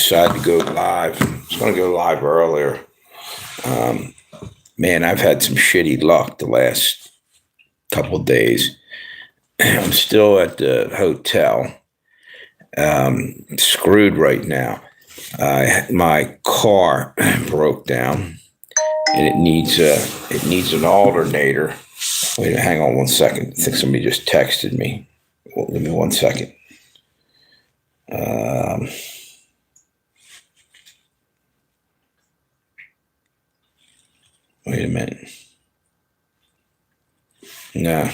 decided to go live. I was going to go live earlier. Man, I've had some shitty luck the last couple of days. I'm still at the hotel, screwed right now. My car broke down, and it needs an alternator. Wait, hang on 1 second. I think somebody just texted me. Well, give me 1 second. Wait a minute. No.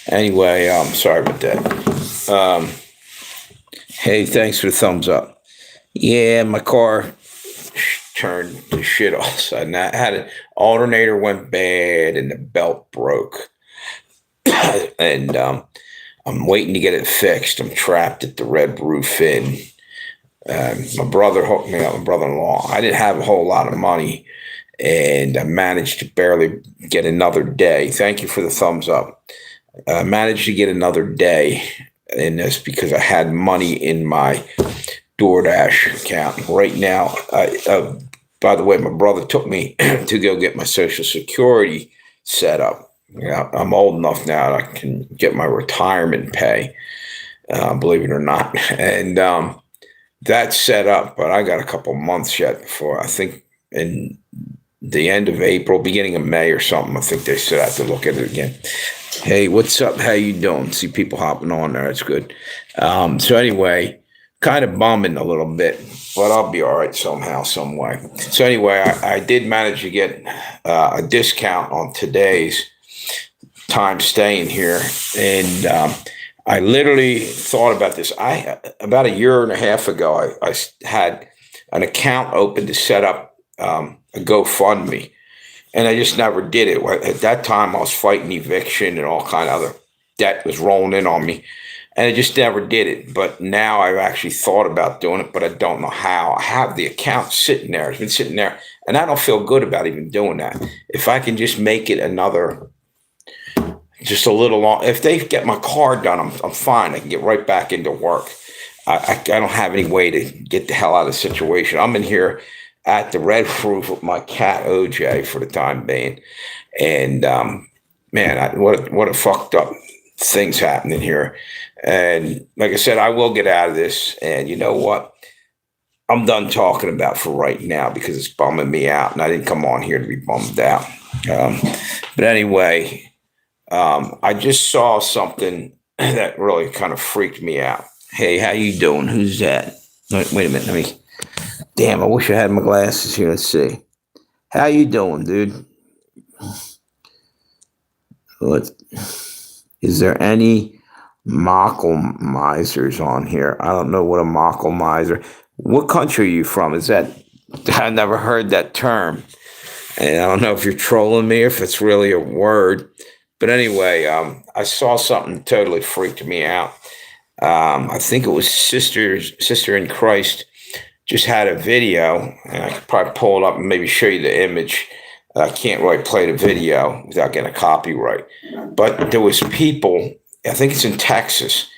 Anyway, sorry about that. Hey, thanks for the thumbs up. Yeah, my car turned to shit all of a sudden. I had an alternator went bad and the belt broke. And I'm waiting to get it fixed. I'm trapped at the Red Roof Inn. My brother hooked me up, my brother-in-law. I didn't have a whole lot of money, and I managed to barely get another day. Thank you for the thumbs up. I managed to get another day in this because I had money in my DoorDash account. Right now, by the way, my brother took me to go get my Social Security set up. I'm old enough now that I can get my retirement pay, believe it or not. And that's set up, but I got a couple months yet before. I think in the end of April, beginning of May or something, I think they said I have to look at it again. Hey, what's up? How you doing? See people hopping on there. It's good. So anyway, kind of bumming a little bit, but I'll be all right somehow, some way. So anyway, I did manage to get a discount on today's time staying here, and I literally thought about this. About a year and a half ago, I had an account open to set up a GoFundMe, and I just never did it. At that time, I was fighting eviction and all kind of other debt was rolling in on me, and I just never did it. But now I've actually thought about doing it, but I don't know how. I have the account sitting there. It's been sitting there, and I don't feel good about even doing that. If I can just make it just a little long. If they get my car done, I'm fine. I can get right back into work. I don't have any way to get the hell out of the situation. I'm in here at the Red Roof with my cat OJ for the time being, and man, what a fucked up things happening here. And like I said, I will get out of this. And you know what? I'm done talking about for right now because it's bumming me out, and I didn't come on here to be bummed out. But anyway. I just saw something that really kind of freaked me out. Hey, how you doing? Who's that? Wait a minute. Damn, I wish I had my glasses here. Let's see. How you doing, dude? What? Is there any mockle misers on here? I don't know what a mockle miser. What country are you from? I never heard that term. And I don't know if you're trolling me or if it's really a word. But anyway, I saw something that totally freaked me out. I think it was Sister in Christ just had a video, and I could probably pull it up and maybe show you the image. I can't really play the video without getting a copyright. But there was people, I think it's in Texas,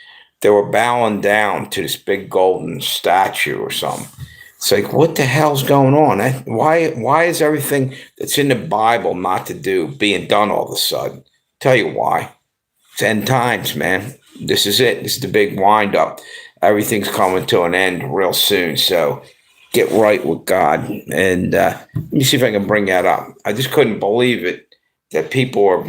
they were bowing down to this big golden statue or something. It's like, what the hell's going on? Why is everything that's in the Bible not to do being done all of a sudden? Tell you why. It's end times, man. This is it. This is the big wind up. Everything's coming to an end real soon. So get right with God. And let me see if I can bring that up. I just couldn't believe it that people are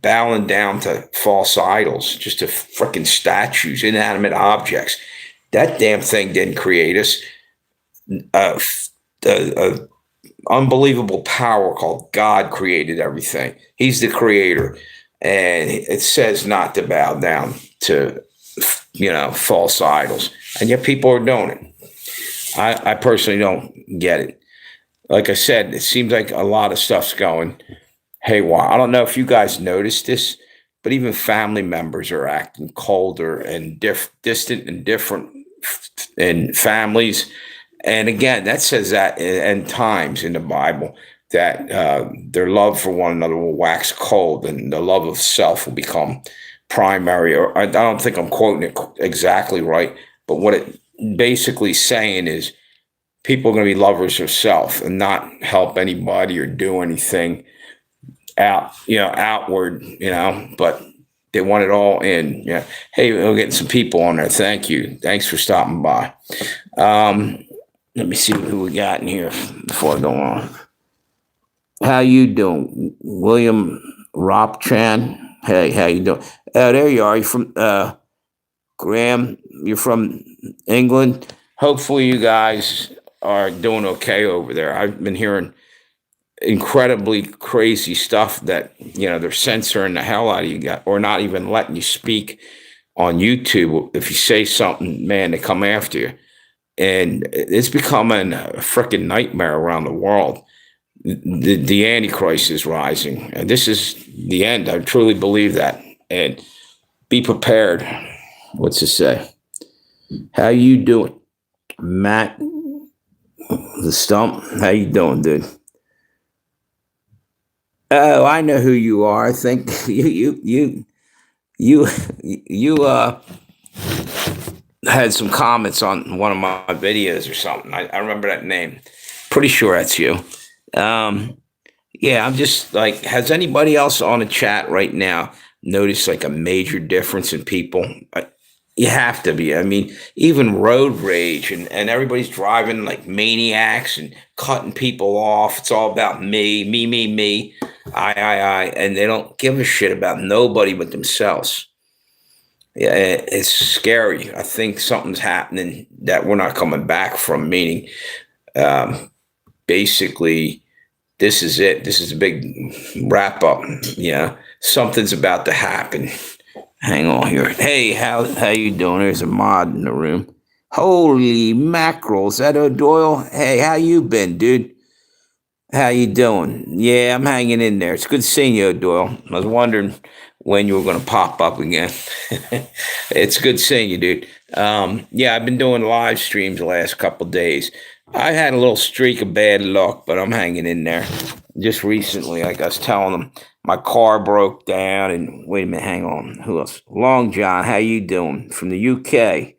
bowing down to false idols, just to freaking statues, inanimate objects. That damn thing didn't create us. Unbelievable power called God created everything. He's the creator. And it says not to bow down to, false idols. And yet people are doing it. I personally don't get it. Like I said, it seems like a lot of stuff's going haywire. I don't know if you guys noticed this, but even family members are acting colder and distant and different in families. And again, that says that in times in the Bible, that their love for one another will wax cold and the love of self will become primary, or I don't think I'm quoting it exactly right, but what it basically saying is people are going to be lovers of self and not help anybody or do anything outward, but they want it all in. Yeah. Hey, we're getting some people on there. Thank you. Thanks for stopping by. Let me see who we got in here before I go on. How you doing, William Ropchan? Hey, how you doing? There you are. You from Graham? You're from England. Hopefully, you guys are doing okay over there. I've been hearing incredibly crazy stuff that they're censoring the hell out of you, or not even letting you speak on YouTube. If you say something, man, they come after you, and it's becoming a freaking nightmare around the world. The Antichrist is rising, and this is the end. I truly believe that. And be prepared. What's it say? How you doing, Matt? The Stump. How you doing, dude? Oh, I know who you are. I think you had some comments on one of my videos or something. I remember that name. Pretty sure that's you. Yeah, I'm just like, has anybody else on the chat right now noticed like a major difference in people? You have to be. I mean, even road rage and everybody's driving like maniacs and cutting people off. It's all about me, me, me, me, I, and they don't give a shit about nobody but themselves. Yeah, it's scary. I think something's happening that we're not coming back from, meaning basically this is it. This is a big wrap up. Yeah, something's about to happen. Hang on here. Hey, how you doing? There's a mod in the room. Holy mackerel. Is that O'Doyle? Hey, how you been, dude? How you doing? Yeah, I'm hanging in there. It's good seeing you, O'Doyle. I was wondering when you were going to pop up again. It's good seeing you, dude. Yeah, I've been doing live streams the last couple of days. I had a little streak of bad luck, but I'm hanging in there. Just recently, like I was telling them, my car broke down, and wait a minute, hang on. Who else? Long John, how you doing? From the UK.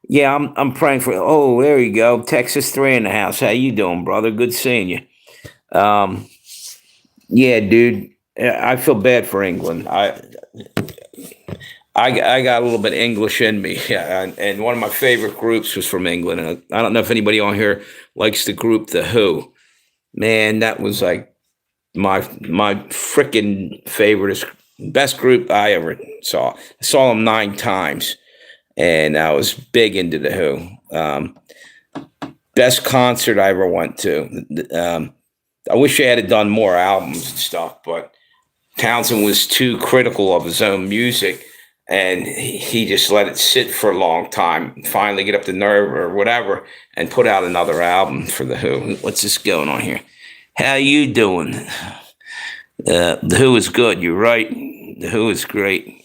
Yeah, I'm praying for. Oh, there you go. Texas 3 in the house. How you doing, brother? Good seeing you. Yeah, dude. I feel bad for England. I got a little bit English in me. Yeah, and one of my favorite groups was from England. And I don't know if anybody on here likes the group The Who. Man, that was like my freaking favorite, best group I ever saw. I saw them 9 times, and I was big into The Who. Best concert I ever went to. I wish they had done more albums and stuff, but Townsend was too critical of his own music, and he just let it sit for a long time. Finally, get up the nerve or whatever, and put out another album for The Who. What's this going on here? How you doing? The Who is good. You're right. The Who is great.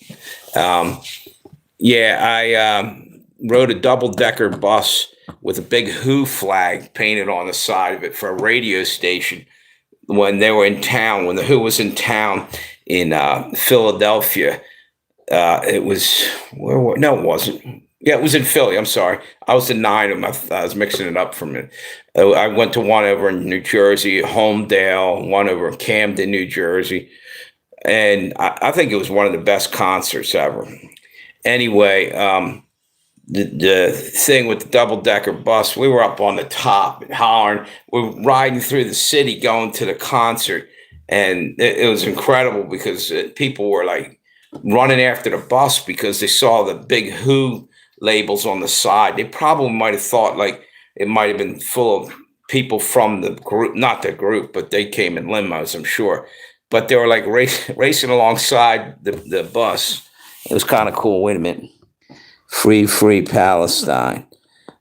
Yeah, I rode a double-decker bus with a big Who flag painted on the side of it for a radio station when they were in town, when The Who was in town in Philadelphia. It was, no, it wasn't. Yeah, it was in Philly. I'm sorry. I was in 9 of them. I was mixing it up for a minute. I went to one over in New Jersey, Homedale, one over in Camden, New Jersey. And I think it was one of the best concerts ever. Anyway, the thing with the double-decker bus, we were up on the top and hollering. We were riding through the city going to the concert. And it was incredible because people were like running after the bus because they saw the big Who labels on the side. They probably might have thought like it might have been full of people from the group, not the group, but they came in limos, I'm sure. But they were like racing alongside the bus. It was kind of cool. Wait a minute. Free Palestine.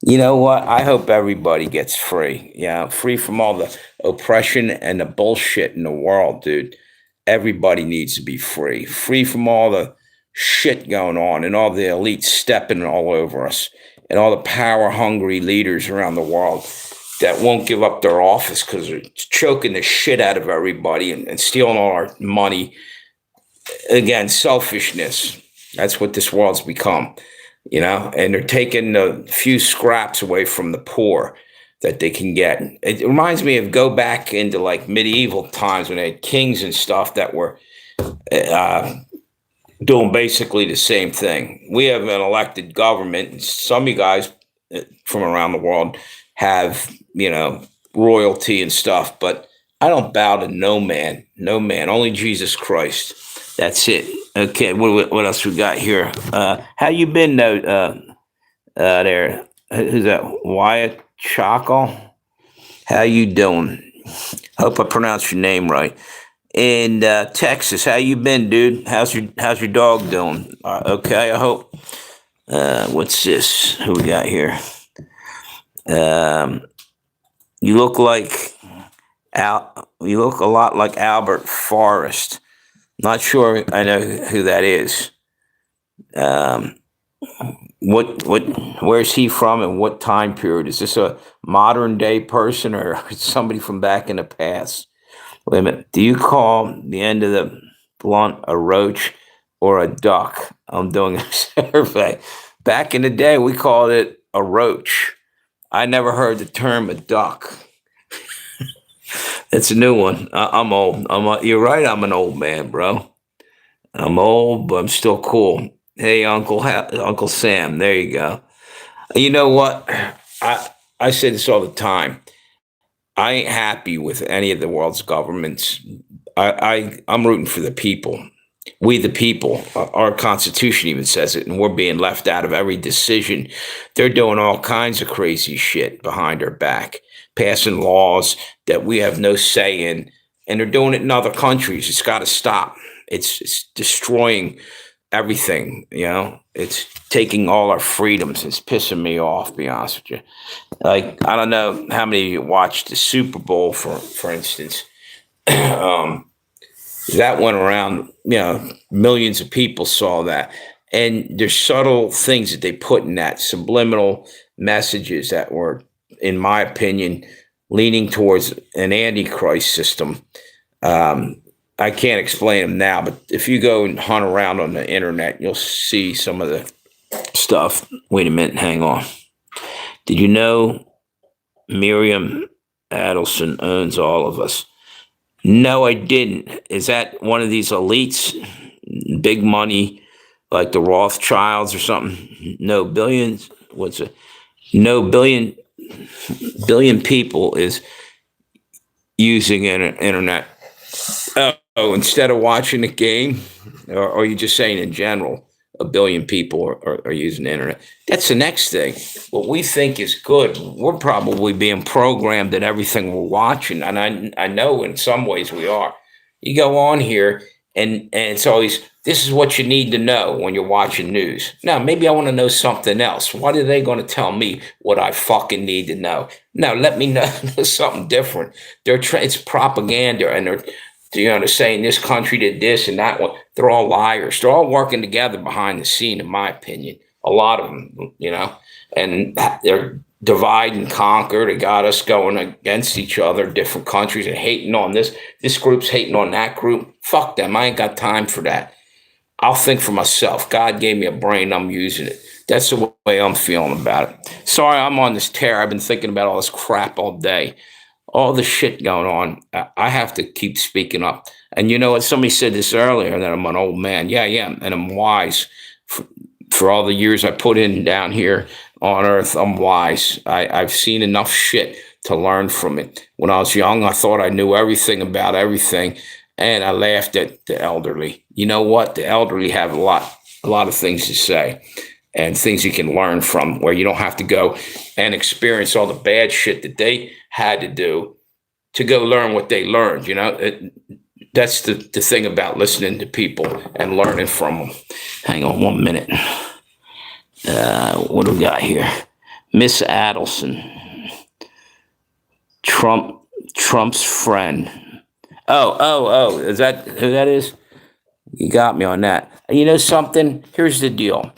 You know what? I hope everybody gets free. Yeah, free from all the oppression and the bullshit in the world, dude. Everybody needs to be free. Free from all the shit going on and all the elites stepping all over us and all the power-hungry leaders around the world that won't give up their office because they're choking the shit out of everybody and stealing all our money. Again, selfishness. That's what this world's become, and they're taking the few scraps away from the poor that they can get. It reminds me of go back into like medieval times when they had kings and stuff that were uh, doing basically the same thing. We have an elected government, and some of you guys from around the world have, royalty and stuff, but I don't bow to no man, only Jesus Christ. That's it. Okay, what else we got here? How you been though? There, who's that? Wyatt Chockle. How you doing? Hope I pronounced your name right. In Texas, how you been, dude? How's your dog doing? Okay, I hope. What's this? Who we got here? Um, you look like You look a lot like Albert Forrest. Not sure I know who that is. Um, what? Where's he from, and what time period? Is this a modern day person or somebody from back in the past? Wait a minute. Do you call the end of the blunt a roach or a duck? I'm doing a survey. Back in the day, we called it a roach. I never heard the term a duck. It's a new one. I'm old. You're right. I'm an old man, bro. I'm old, but I'm still cool. Hey, Uncle Sam. There you go. You know what? I say this all the time. I ain't happy with any of the world's governments. I'm rooting for the people. We the people. Our Constitution even says it, and we're being left out of every decision. They're doing all kinds of crazy shit behind our back, passing laws that we have no say in, and they're doing it in other countries. It's got to stop. It's destroying everything. It's taking all our freedoms. It's pissing me off, to be honest with you. Like, I don't know how many of you watched the Super Bowl, for instance. That went around, millions of people saw that. And there's subtle things that they put in that, subliminal messages that were, in my opinion, leaning towards an antichrist system. I can't explain them now, but if you go and hunt around on the internet, you'll see some of the stuff. Wait a minute, hang on. Did you know Miriam Adelson owns all of us? No, I didn't. Is that one of these elites, big money, like the Rothschilds or something? No, billions. What's it? No, billion people is using internet. Oh, instead of watching the game, or are you just saying in general, a billion people are using the internet? That's the next thing. What we think is good, we're probably being programmed in everything we're watching, and I know in some ways we are. You go on here, and it's always, this is what you need to know when you're watching news. Now, maybe I want to know something else. What are they going to tell me what I fucking need to know? No, let me know something different. It's propaganda, and they're saying this country did this and that one. They're all liars. They're all working together behind the scene, in my opinion. A lot of them, and they're divide and conquer. They got us going against each other, different countries, and hating on this. This group's hating on that group. Fuck them. I ain't got time for that. I'll think for myself. God gave me a brain. I'm using it. That's the way I'm feeling about it. Sorry, I'm on this tear. I've been thinking about all this crap all day. All the shit going on. I have to keep speaking up. And you know what? Somebody said this earlier, that I'm an old man. Yeah, and I'm wise. For all the years I put in down here on earth, I'm wise. I've seen enough shit to learn from it. When I was young, I thought I knew everything about everything, and I laughed at the elderly. You know what? The elderly have a lot of things to say, and things you can learn from, where you don't have to go and experience all the bad shit that they had to do to go learn what they learned. That's the thing about listening to people and learning from them. Hang on 1 minute. What do we got here? Miss Adelson, Trump's friend. Oh, is that who that is? You got me on that. You know something? Here's the deal.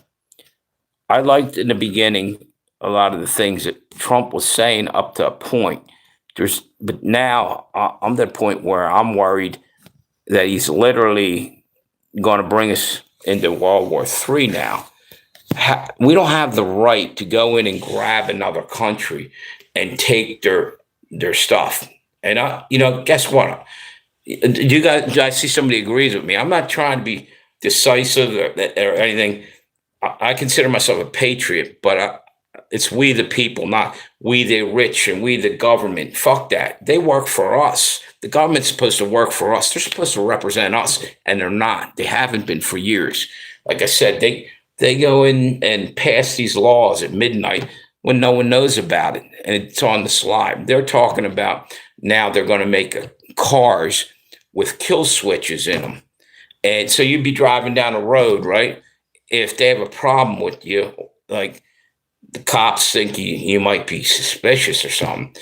I liked in the beginning a lot of the things that Trump was saying up to a point. But now I'm at the point where I'm worried that he's literally going to bring us into World War III now. We don't have the right to go in and grab another country and take their stuff. And guess what? Do you guys? I see somebody agrees with me. I'm not trying to be decisive or anything. I consider myself a patriot, but it's we the people, not we the rich and we the government. Fuck that. They work for us. The government's supposed to work for us. They're supposed to represent us, and they're not. They haven't been for years. Like I said, they go in and pass these laws at midnight when no one knows about it, and it's on the slide. They're talking about now they're going to make cars with kill switches in them, and so you'd be driving down the road, right? If they have a problem with you, like the cops think you might be suspicious or something,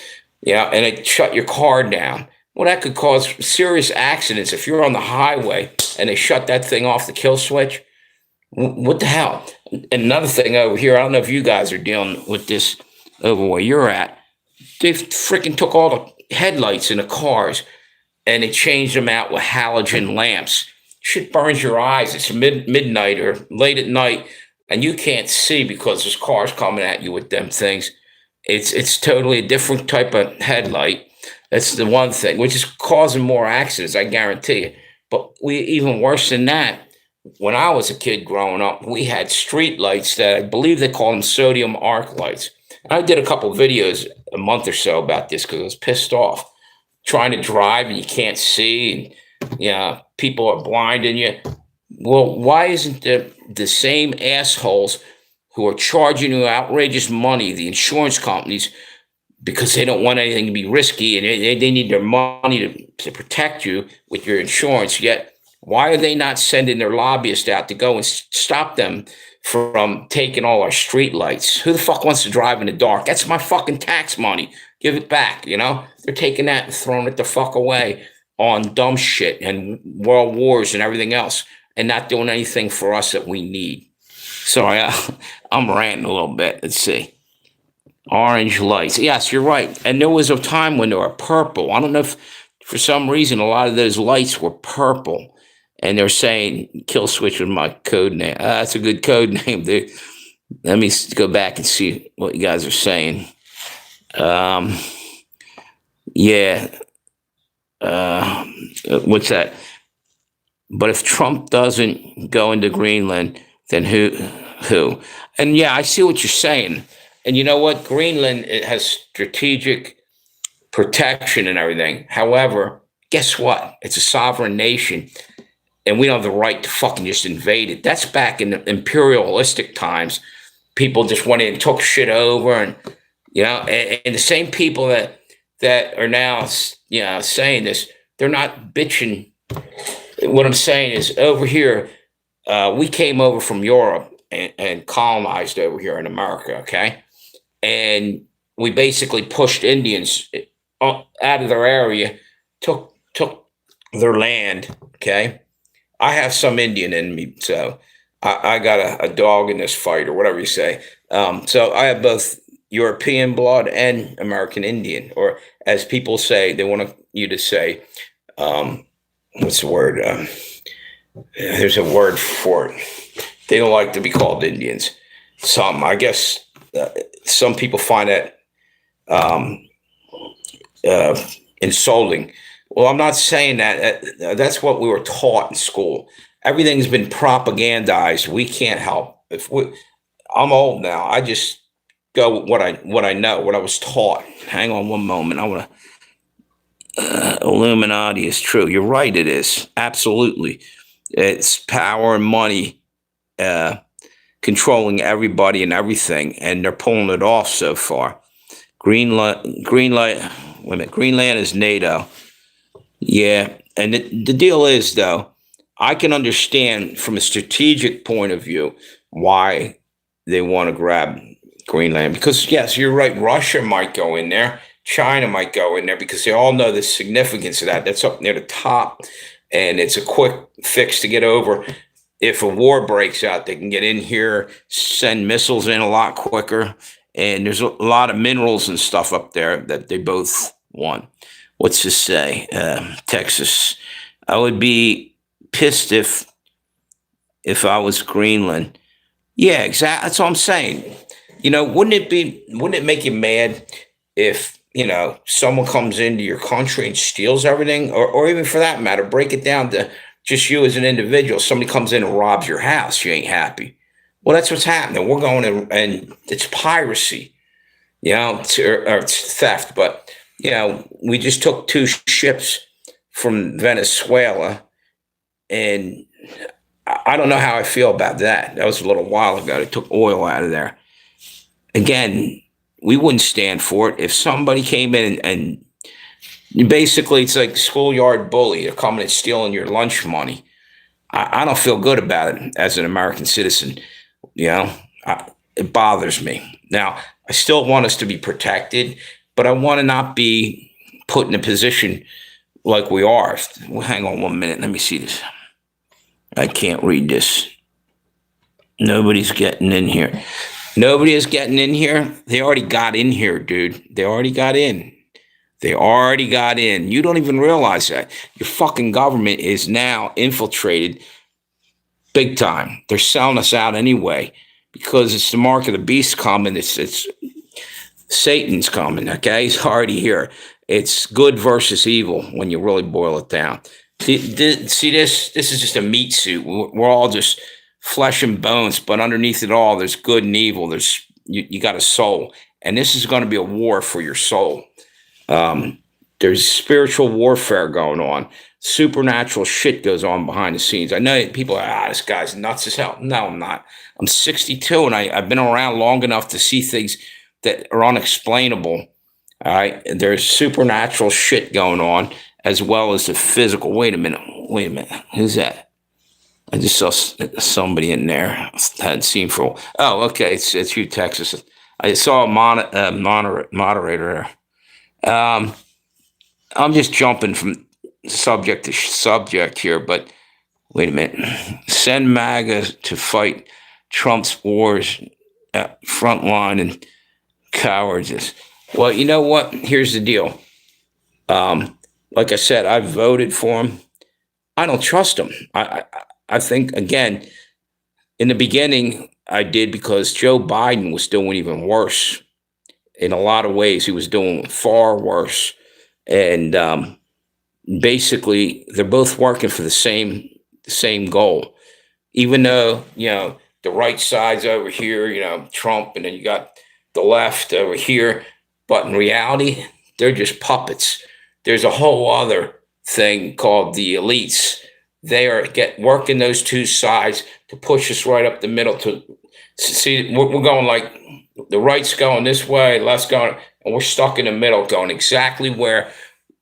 and they shut your car down. Well, that could cause serious accidents if you're on the highway and they shut that thing off, the kill switch. What the hell? Another thing over here, I don't know if you guys are dealing with this over where you're at. They freaking took all the headlights in the cars and they changed them out with halogen lamps. Shit burns your eyes. It's midnight or late at night, and you can't see because there's cars coming at you with them things. It's totally a different type of headlight. That's the one thing, which is causing more accidents, I guarantee you. But even worse than that, when I was a kid growing up, we had street lights that I believe they call them sodium arc lights. I did a couple videos a month or so about this because I was pissed off trying to drive and you can't see, and people are blinding you. Well, why isn't the same assholes who are charging you outrageous money, the insurance companies, because they don't want anything to be risky and they need their money to protect you with your insurance, yet why are they not sending their lobbyists out to go and stop them from taking all our street lights? Who the fuck wants to drive in the dark? That's my fucking tax money. Give it back, They're taking that and throwing it the fuck away on dumb shit and world wars and everything else and not doing anything for us that we need. Sorry, I'm ranting a little bit. Let's see. Orange lights. Yes, you're right. And there was a time when they were purple. I don't know if for some reason a lot of those lights were purple. And they're saying kill switch was my code name. That's a good code name, dude. Let me go back and see what you guys are saying. Yeah. What's that? But if Trump doesn't go into Greenland, then who? And yeah, I see what you're saying. And you know what? Greenland, it has strategic protection and everything. However, guess what? It's a sovereign nation. And we don't have the right to fucking just invade it. That's back in the imperialistic times. People just went in and took shit over, and and the same people that are now saying this, they're not bitching. What I'm saying is, over here, we came over from Europe and colonized over here in America, okay? And we basically pushed Indians out of their area, took their land, okay? I have some Indian in me, so I got a dog in this fight, or whatever you say. So I have both European blood and American Indian, or as people say, they want you to say, what's the word? There's a word for it. They don't like to be called Indians. I guess, some people find that insulting. Well, I'm not saying that. That's what we were taught in school. Everything's been propagandized. We can't help. I'm old now. I just go with what I know, what I was taught. Hang on one moment. I want to. Illuminati is true. You're right. It is absolutely. It's power and money controlling everybody and everything, and they're pulling it off so far. Greenland. Wait a minute. Greenland is NATO. Yeah, and the deal is, though, I can understand from a strategic point of view why they want to grab Greenland. Because, yes, you're right, Russia might go in there, China might go in there, because they all know the significance of that. That's up near the top, and it's a quick fix to get over. If a war breaks out, they can get in here, send missiles in a lot quicker, and there's a lot of minerals and stuff up there that they both want. What's this say? Texas. I would be pissed if if I was Greenland. Yeah, exactly. That's all I'm saying. Wouldn't it make you mad if, someone comes into your country and steals everything, or even for that matter, break it down to just you as an individual. Somebody comes in and robs your house, you ain't happy. Well, that's what's happening. We're going and it's piracy, or it's theft. But, we just took two ships from Venezuela, and I don't know how I feel about that. That was a little while ago. They took oil out of there. Again, we wouldn't stand for it if somebody came in and basically it's like schoolyard bully. They're coming and stealing your lunch money. I don't feel good about it as an American citizen. It bothers me. Now, I still want us to be protected, but I want to not be put in a position like we are. Well, hang on 1 minute. Let me see this. I can't read this. Nobody's getting in here. Nobody is getting in here. They already got in here, dude. They already got in. They already got in. You don't even realize that. Your fucking government is now infiltrated big time. They're selling us out anyway because it's the mark of the beast coming. It's Satan's coming, okay? He's already here. It's good versus evil when you really boil it down. See this? This is just a meat suit. We're all just flesh and bones, but underneath it all, there's good and evil. There's you got a soul, and this is going to be a war for your soul. There's spiritual warfare going on. Supernatural shit goes on behind the scenes. I know people are, this guy's nuts as hell. No, I'm not. I'm 62, and I've been around long enough to see things that are unexplainable. All right, there's supernatural shit going on as well as the physical. Wait a minute. Who's that? I just saw somebody in there. I hadn't seen for. Oh, okay. It's you, Texas. I saw a moderator there. I'm just jumping from subject to subject here, but wait a minute. Send MAGA to fight Trump's wars at front line and cowards. Well, you know what? Here's the deal. Like I said, I voted for him. I don't trust him. I think, again, in the beginning, I did because Joe Biden was doing even worse. In a lot of ways, he was doing far worse. And basically, they're both working for the same goal. Even though, the right side's over here, Trump, and then you got the left over here. But in reality, they're just puppets. There's a whole other thing called the elites. They are working those two sides to push us right up the middle. To see, we're going like the right's going this way, left's going, and we're stuck in the middle, going exactly where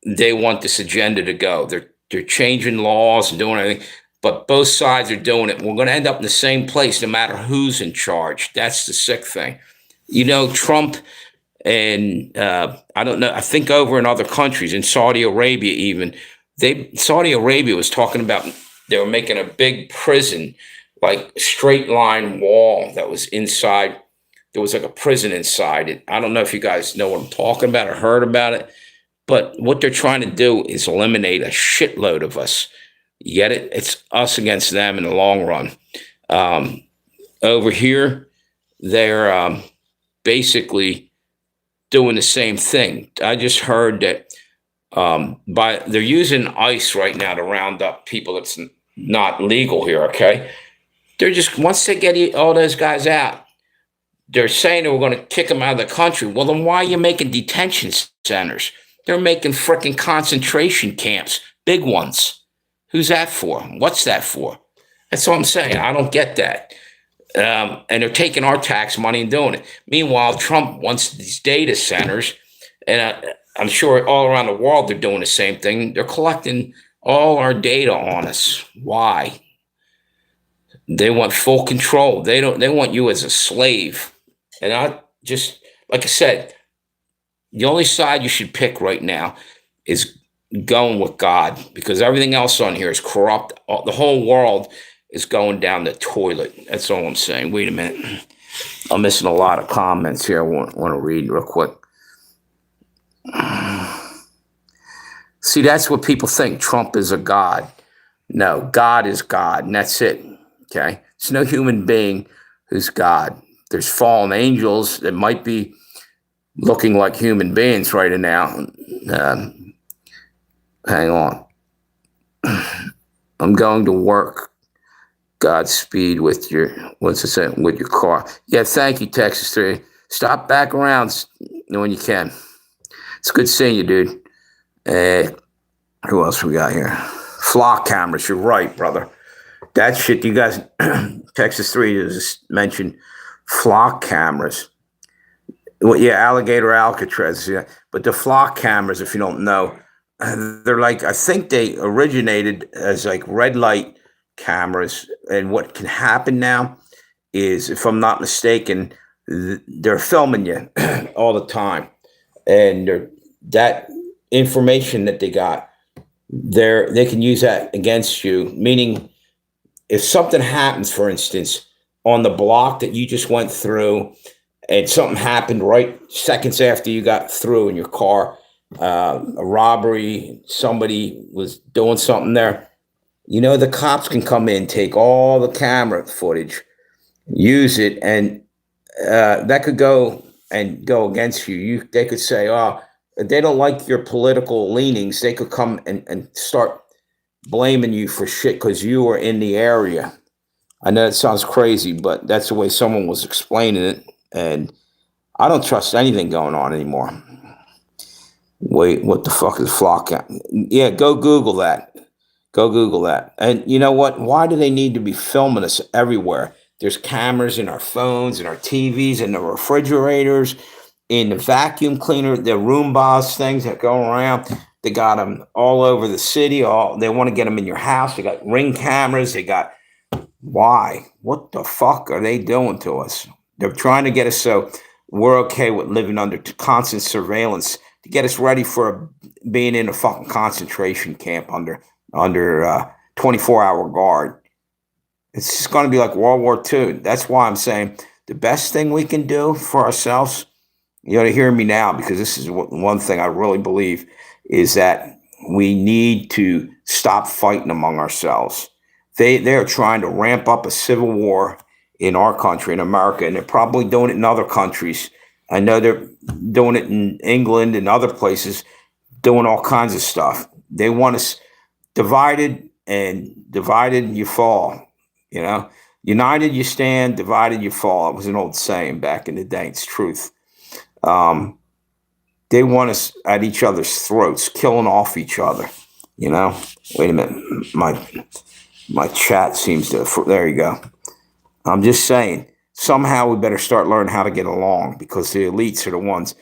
they want this agenda to go. They're changing laws and doing everything, but both sides are doing it. We're going to end up in the same place, no matter who's in charge. That's the sick thing. Trump. And I don't know, I think over in other countries, in Saudi Arabia even, Saudi Arabia was talking about they were making a big prison, like straight line wall that was inside. There was like a prison inside it. I don't know if you guys know what I'm talking about or heard about it, but what they're trying to do is eliminate a shitload of us. You get it? It's us against them in the long run. Over here, they're basically doing the same thing. I just heard that they're using ICE right now to round up people that's not legal here, okay? They're just, once they get all those guys out, they're saying they were going to kick them out of the country. Well, then why are you making detention centers? They're making freaking concentration camps, big ones. Who's that for? What's that for? That's all I'm saying. I don't get that. And they're taking our tax money and doing it. Meanwhile, Trump wants these data centers, and I'm sure all around the world they're doing the same thing. They're collecting all our data on us. Why? They want full control. They want you as a slave. And I just, like I said, the only side you should pick right now is going with God, because everything else on here is corrupt. The whole world is going down the toilet. That's all I'm saying. Wait a minute. I'm missing a lot of comments here. I want to read real quick. See, that's what people think. Trump is a god. No, God is God, and that's it. Okay. It's no human being who's God. There's fallen angels that might be looking like human beings right now. Hang on. I'm going to work. Godspeed with your, what's it say, with your car. Yeah, thank you, Texas 3. Stop back around when you can. It's good seeing you, dude. Who else we got here? Flock cameras. You're right, brother. That shit, you guys, Texas 3 just mentioned flock cameras. Well, yeah, alligator Alcatraz. Yeah. But the flock cameras, if you don't know, they're like, I think they originated as like red light cameras. And what can happen now is, if I'm not mistaken, they're filming you all the time. And that information that they got, they can use that against you, meaning if something happens, for instance, on the block that you just went through, and something happened right seconds after you got through in your car, a robbery, somebody was doing something there, the cops can come in, take all the camera footage, use it, and that could go against you. They could say, oh, they don't like your political leanings. They could come and start blaming you for shit because you were in the area. I know it sounds crazy, but that's the way someone was explaining it. And I don't trust anything going on anymore. Wait, what the fuck is flock? Yeah, go Google that. Go Google that. And you know what? Why do they need to be filming us everywhere? There's cameras in our phones, in our TVs, in the refrigerators, in the vacuum cleaner, the Roombas things that go around. They got them all over the city. They want to get them in your house. They got Ring cameras. Why? What the fuck are they doing to us? They're trying to get us so we're okay with living under constant surveillance, to get us ready for being in a fucking concentration camp under 24-hour guard. It's just going to be like World War II. That's why I'm saying the best thing we can do for ourselves, you got to hear me now, because this is one thing I really believe, is that we need to stop fighting among ourselves. They're trying to ramp up a civil war in our country, in America, and they're probably doing it in other countries. I know they're doing it in England and other places, doing all kinds of stuff. They want us divided, and divided you fall. United you stand, divided you fall. It was an old saying back in the day. It's truth. They want us at each other's throats, killing off each other. Wait a minute. My chat seems to, there you go. I'm just saying, somehow we better start learning how to get along, because the elites are the ones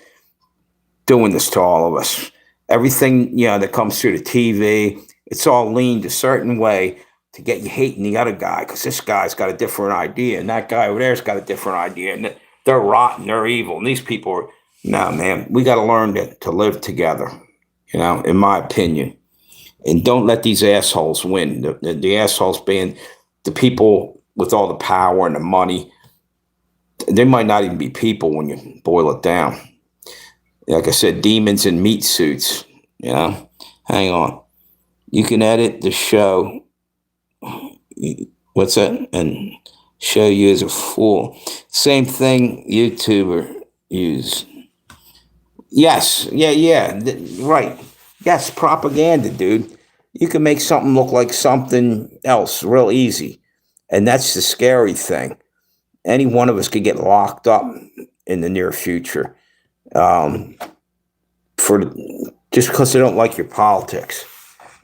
doing this to all of us. Everything, that comes through the TV, it's all leaned a certain way to get you hating the other guy, because this guy's got a different idea, and that guy over there's got a different idea, and they're rotten, they're evil, and these people are, no, man, we got to learn to live together, in my opinion. And don't let these assholes win. The assholes being the people with all the power and the money. They might not even be people when you boil it down. Like I said, demons in meat suits. Hang on. You can edit the show. What's that? And show you as a fool. Same thing YouTuber use. Yes. Yeah. Right. Yes, propaganda, dude. You can make something look like something else real easy. And that's the scary thing. Any one of us could get locked up in the near future, for just because they don't like your politics,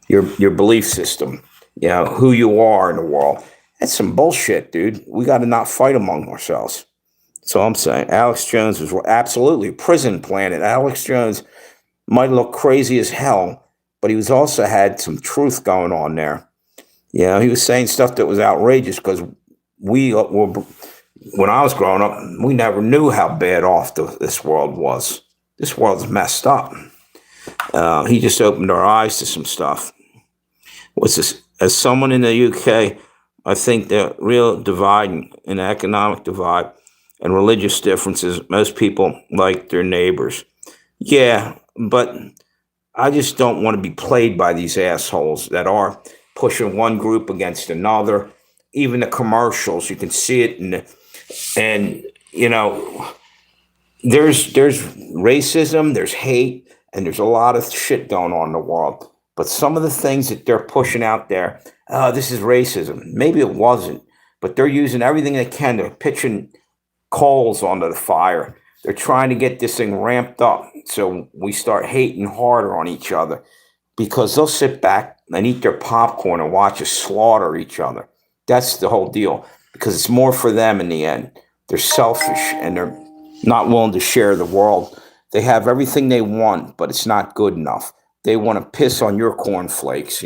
your belief system, who you are in the world. That's some bullshit, dude. We got to not fight among ourselves. That's all I'm saying. Alex Jones was absolutely a prison planet. Alex Jones might look crazy as hell, but he was also had some truth going on there. He was saying stuff that was outrageous, because we were, when I was growing up, we never knew how bad off this world was. This world's messed up. He just opened our eyes to some stuff. What's this? As someone in the UK, I think the real divide in economic divide and religious differences, most people like their neighbors. Yeah, but I just don't want to be played by these assholes that are pushing one group against another. even the commercials. You can see it, and you know, there's racism, there's hate, and there's a lot of shit going on in the world. But some of the things that they're pushing out there, this is racism. Maybe it wasn't, but they're using everything they can. They're pitching coals onto the fire. They're trying to get this thing ramped up so we start hating harder on each other, because they'll sit back and eat their popcorn and watch us slaughter each other. That's the whole deal, because it's more for them in the end. They're selfish and they're not willing to share the world. They have everything they want, but it's not good enough. They want to piss on your cornflakes.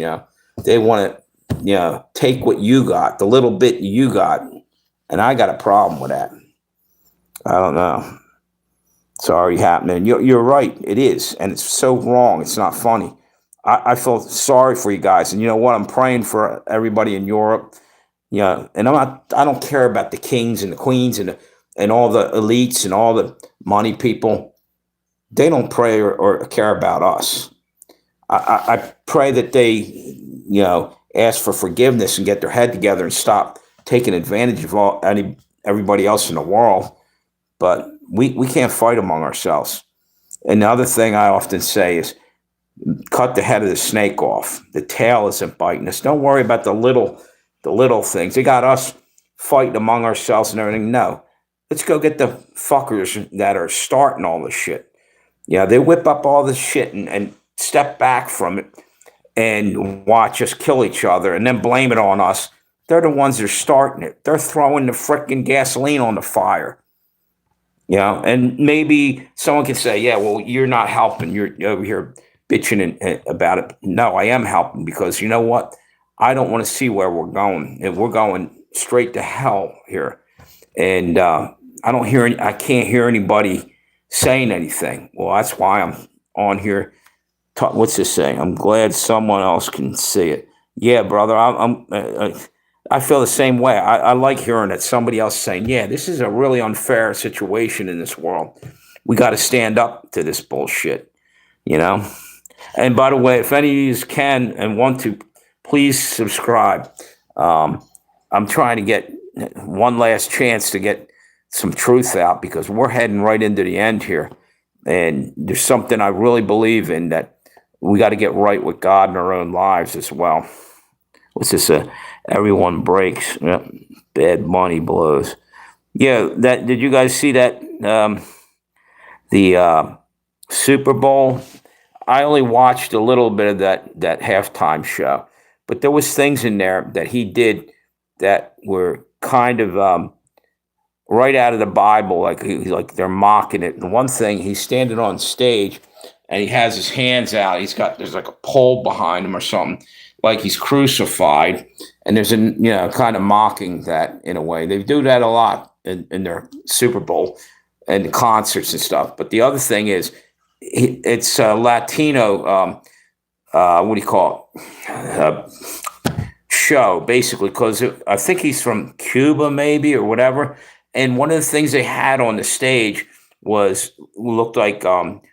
They want to, take what you got, the little bit you got. And I got a problem with that. I don't know. It's already happening. You're right. It is. And it's so wrong. It's not funny. I feel sorry for you guys. And you know what? I'm praying for everybody in Europe. And I don't care about the kings and the queens and all the elites and all the money people. They don't pray or care about us. I pray that they, ask for forgiveness and get their head together and stop taking advantage of everybody else in the world. But we can't fight among ourselves. And the other thing I often say is, cut the head of the snake off. The tail isn't biting us. Don't worry about the little things. They got us fighting among ourselves and everything. No, let's go get the fuckers that are starting all this shit. They whip up all this shit and step back from it and watch us kill each other and then blame it on us. They're the ones that are starting it. They're throwing the frickin' gasoline on the fire. And maybe someone could say, yeah, well, you're not helping. You're over here bitching about it. No, I am helping, because you know what? I don't want to see where we're going. And we're going straight to hell here. And I can't hear anybody saying anything. Well, that's why I'm on here. What's this saying? I'm glad someone else can see it. Yeah, brother, I feel the same way. I like hearing that somebody else saying, yeah, this is a really unfair situation in this world. We got to stand up to this bullshit, And by the way, if any of you can and want to, please subscribe. I'm trying to get one last chance to get some truth out, because we're heading right into the end here. And there's something I really believe in, that we got to get right with God in our own lives as well. What's this? Everyone breaks. Bad money blows. Yeah, did you guys see that? The Super Bowl? I only watched a little bit of that halftime show, but there was things in there that he did that were kind of right out of the Bible, like they're mocking it. And one thing, he's standing on stage and he has his hands out. There's like a pole behind him or something, like he's crucified. And there's kind of mocking that in a way. They do that a lot in their Super Bowl and concerts and stuff. But the other thing is, it's a Latino, what do you call it? Show, basically, because I think he's from Cuba, maybe, or whatever. And one of the things they had on the stage looked like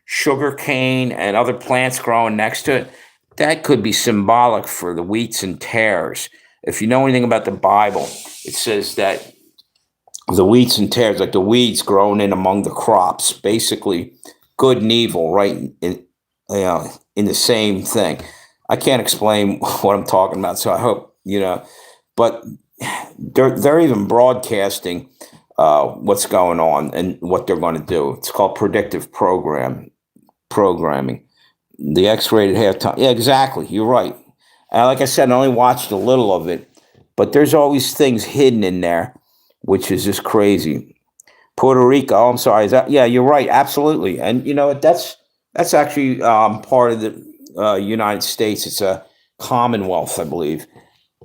sugar cane and other plants growing next to it. That could be symbolic for the wheats and tares. If you know anything about the Bible, it says that the wheats and tares, like the weeds growing in among the crops, basically good and evil, right in the same thing. I can't explain what I'm talking about, so I hope but they're even broadcasting what's going on and what they're going to do. It's called predictive programming. The X-rated halftime. Yeah, exactly. You're right. Like I said, I only watched a little of it, but there's always things hidden in there, which is just crazy. Puerto Rico. Oh, I'm sorry. Yeah, you're right. Absolutely. And that's actually part of the United States. It's a Commonwealth, I believe.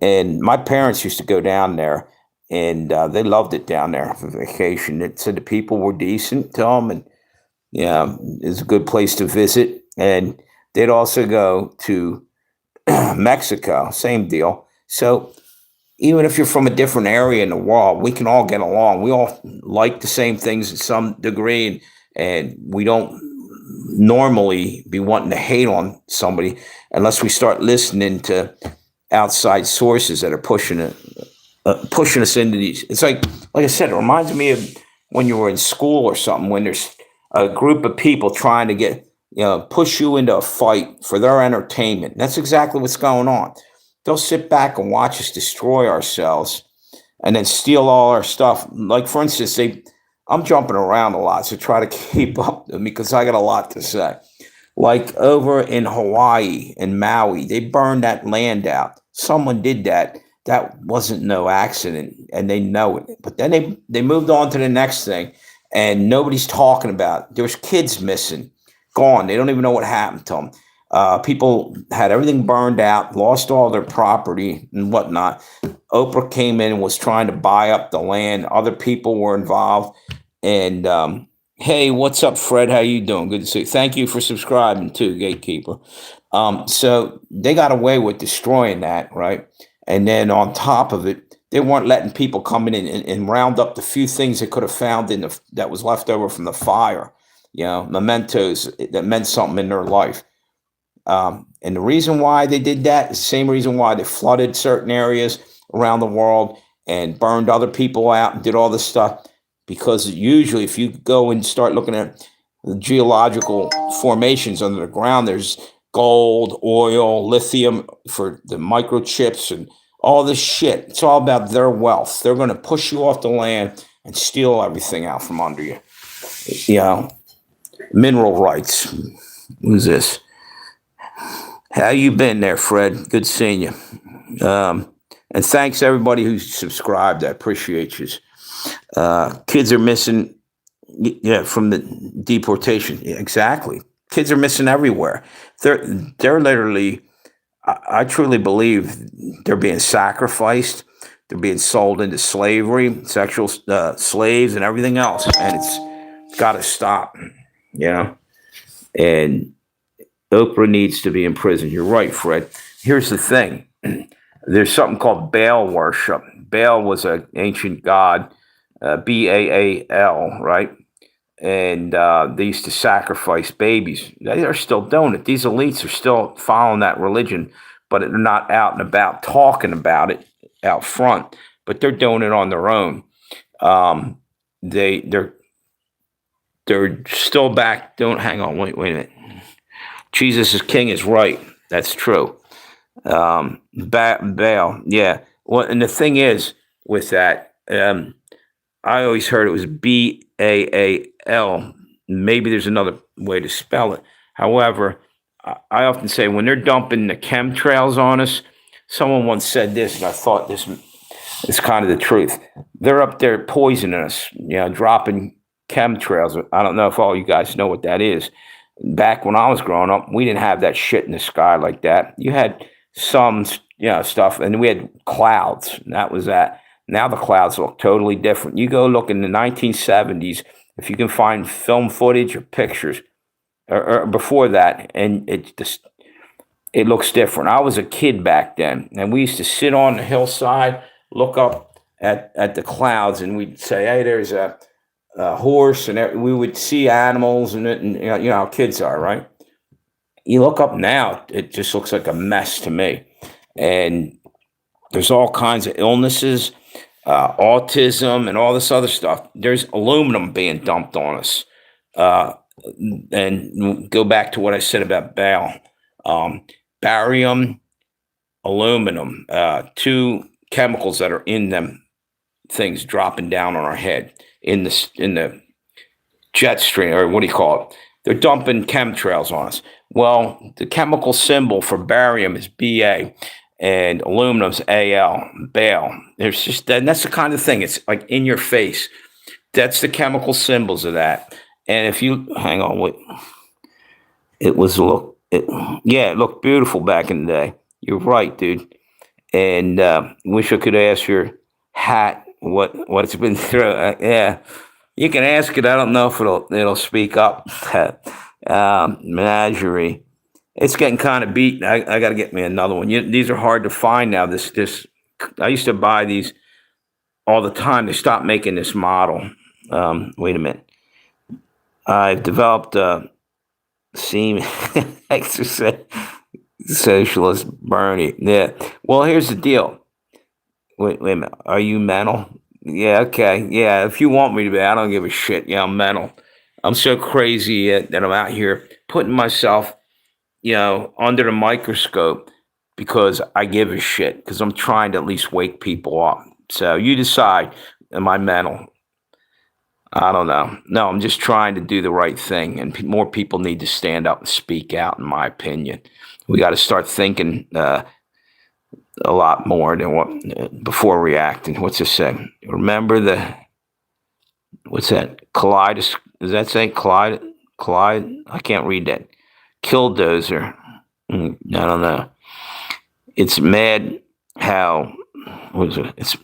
And my parents used to go down there, and they loved it down there for vacation. It said the people were decent to them, and it's a good place to visit. And they'd also go to Mexico, same deal. So even if you're from a different area in the world, we can all get along. We all like the same things to some degree, and we don't normally be wanting to hate on somebody unless we start listening to outside sources that are pushing pushing us into these. It's like I said, it reminds me of when you were in school or something, when there's a group of people trying to push you into a fight for their entertainment. That's exactly what's going on. They'll sit back and watch us destroy ourselves and then steal all our stuff. Like, for instance, I'm jumping around a lot, so try to keep up because I got a lot to say. Like over in Hawaii and Maui, they burned that land out. Someone did that. That wasn't no accident, and they know it. But then they moved on to the next thing, and nobody's talking about it. There's kids missing, gone. They don't even know what happened to them. People had everything burned out, lost all their property and whatnot. Oprah came in and was trying to buy up the land. Other people were involved, and hey, what's up, Fred? How you doing? Good to see you. Thank you for subscribing too, Gatekeeper. So they got away with destroying that, right? And then on top of it, they weren't letting people come in and round up the few things they could have found that was left over from the fire, mementos that meant something in their life. And the reason why they did that is the same reason why they flooded certain areas around the world and burned other people out and did all this stuff. Because usually if you go and start looking at the geological formations under the ground, there's gold, oil, lithium for the microchips and all this shit. It's all about their wealth. They're going to push you off the land and steal everything out from under you. Mineral rights. Who's this? How you been there, Fred? Good seeing you. And thanks everybody who subscribed. I appreciate you. Kids are missing, from the deportation. Yeah, exactly. Kids are missing everywhere. They're literally, I truly believe they're being sacrificed. They're being sold into slavery, sexual slaves, and everything else. And it's got to stop, And Oprah needs to be in prison. You're right, Fred. Here's the thing. There's something called Baal worship. Baal was an ancient god, Baal, right? And they used to sacrifice babies. They are still doing it. These elites are still following that religion, but they're not out and about talking about it out front. But they're doing it on their own. They're still back. Don't hang on. Wait a minute. Jesus is king is right. That's true. Baal, yeah. Well, and the thing is with that, I always heard it was Baal. Maybe there's another way to spell it. However, I often say when they're dumping the chemtrails on us, someone once said this, and I thought this is kind of the truth. They're up there poisoning us, dropping chemtrails. I don't know if all you guys know what that is. Back when I was growing up, we didn't have that shit in the sky like that. You had some, stuff, and we had clouds, and that was that. Now the clouds look totally different. You go look in the 1970s, if you can find film footage or pictures, or before that, and it looks different. I was a kid back then, and we used to sit on the hillside, look up at the clouds, and we'd say, "Hey, there's a horse," and we would see animals, and how kids are, right? You look up now, it just looks like a mess to me, and there's all kinds of illnesses, autism, and all this other stuff. There's aluminum being dumped on us, and go back to what I said about Baal, barium, aluminum, two chemicals that are in them things dropping down on our head in the jet stream, or what do you call it? They're dumping chemtrails on us. Well, the chemical symbol for barium is Ba, and aluminum's Al, Baal. There's just that's the kind of thing. It's like in your face. That's the chemical symbols of that. And if you hang on, wait, it looked beautiful back in the day. You're right, dude. And wish I could ask your hat what it's been through. Yeah, you can ask it. I don't know if it'll speak up. Menagerie. It's getting kind of beat. I got to get me another one. These are hard to find now. This I used to buy these all the time. They stopped making this model. Wait a minute. I've developed a seam exercise socialist Bernie. Yeah. Well, here's the deal. Wait a minute. Are you mental? Yeah, okay. Yeah, if you want me to be, I don't give a shit. Yeah, I'm mental. I'm so crazy that I'm out here putting myself, under the microscope because I give a shit because I'm trying to at least wake people up. So you decide, am I mental? I don't know. No, I'm just trying to do the right thing, and more people need to stand up and speak out. In my opinion, we got to start thinking a lot more than what before reacting. What's this say? Remember the what's that? Kaleidos? Does that say collide? Collide? I can't read that. Killdozer. I don't know. It's mad how what is it?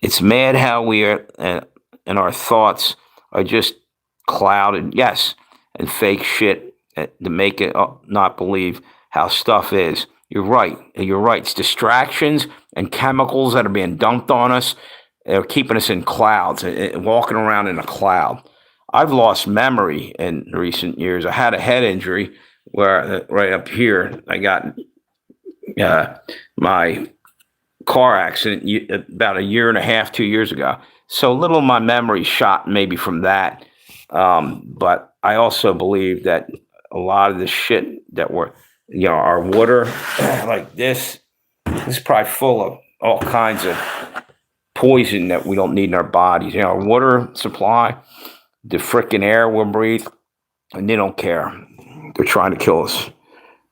It's mad how we are and our thoughts are just clouded. Yes, and fake shit to make it not believe how stuff is. You're right. You're right. It's distractions and chemicals that are being dumped on us. They're keeping us in clouds, walking around in a cloud. I've lost memory in recent years. I had a head injury where right up here I got my car accident about a year and a half, 2 years ago. So a little of my memory shot maybe from that. But I also believe that a lot of the shit that our water like this is probably full of all kinds of poison that we don't need in our bodies. Our water supply, the freaking air we breathe, and they don't care. They're trying to kill us.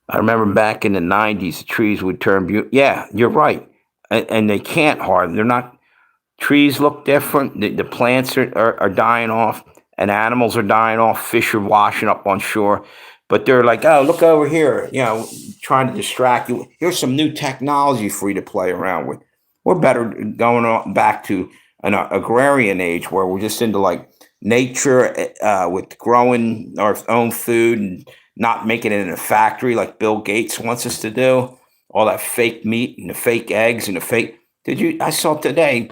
I remember back in the 90s, the trees would turn beautiful. Yeah, you're right. And they can't hardly. They're not. Trees look different. The plants are dying off, and animals are dying off. Fish are washing up on shore. But they're like, oh, look over here, trying to distract you. Here's some new technology for you to play around with. We're better going on back to an agrarian age where we're just into like nature with growing our own food and not making it in a factory like Bill Gates wants us to do. All that fake meat and the fake eggs and the fake. I saw today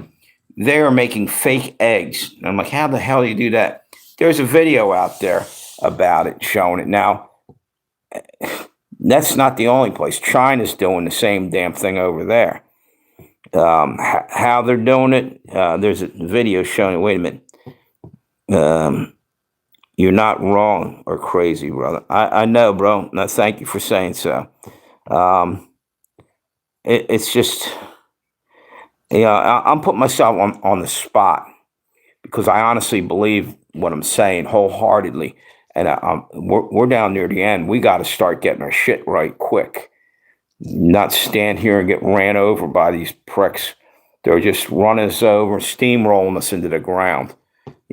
they're making fake eggs. And I'm like, how the hell do you do that? There's a video out there about it showing it. Now, that's not the only place. China's doing the same damn thing over there. How they're doing it, there's a video showing it. Wait a minute. You're not wrong or crazy, brother. I know, bro. No, thank you for saying so. It's just, I'm putting myself on the spot because I honestly believe what I'm saying wholeheartedly. And we're down near the end. We got to start getting our shit right quick. Not stand here and get ran over by these pricks. They're just running us over, steamrolling us into the ground.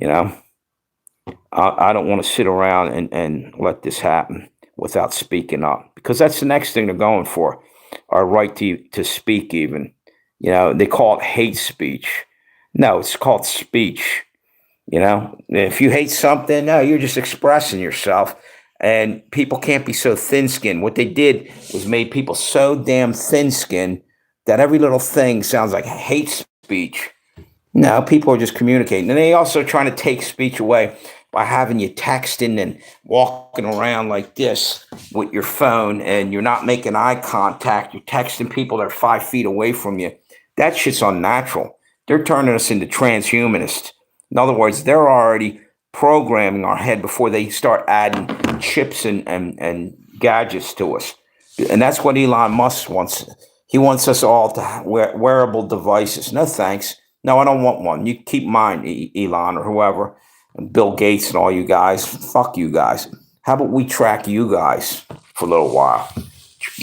I don't want to sit around and let this happen without speaking up because that's the next thing they're going for. Our right to speak even. They call it hate speech. No, it's called speech. If you hate something, no, you're just expressing yourself. And people can't be so thin-skinned. What they did was made people so damn thin-skinned that every little thing sounds like hate speech. No, people are just communicating. And they also trying to take speech away by having you texting and walking around like this with your phone and you're not making eye contact. You're texting people that are 5 feet away from you. That shit's unnatural. They're turning us into transhumanists. In other words, they're already programming our head before they start adding chips and gadgets to us. And that's what Elon Musk wants. He wants us all to wear wearable devices. No, thanks. No, I don't want one. You keep mine, Elon or whoever, and Bill Gates and all you guys. Fuck you guys. How about we track you guys for a little while?